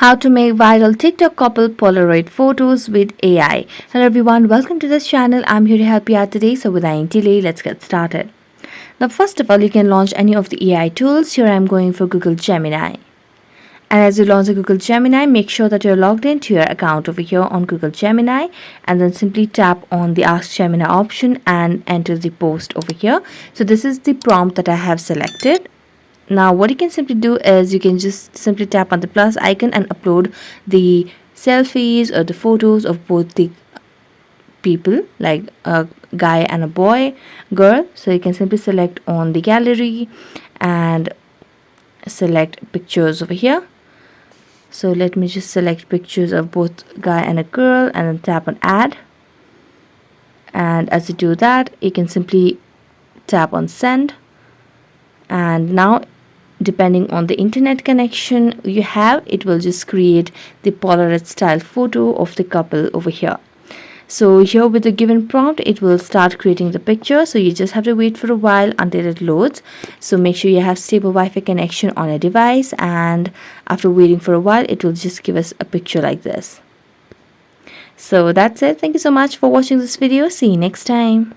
How to make viral TikTok couple Polaroid photos with AI. Hello everyone, welcome to this channel. I'm here to help you out today. So without any delay, let's get started. Now first of all, you can launch any of the AI tools. Here I'm going for Google Gemini. And as you launch the Google Gemini, make sure that you're logged into your account over here on Google Gemini, and then simply tap on the Ask Gemini option and enter the post over here. So this is the prompt that I have selected. Now what you can simply do is you can just simply tap on the plus icon and upload the selfies or the photos of both the people, like a guy and a girl. So you can simply select on the gallery and select pictures over here. So let me just select pictures of both guy and a girl and then tap on add. And as you do that, you can simply tap on send. And now, depending on the internet connection you have, it will just create the Polaroid-style photo of the couple over here. So here with the given prompt, it will start creating the picture. So you just have to wait for a while until it loads. So make sure you have stable Wi-Fi connection on your device, and after waiting for a while, it will just give us a picture like this. So that's it. Thank you so much for watching this video. See you next time.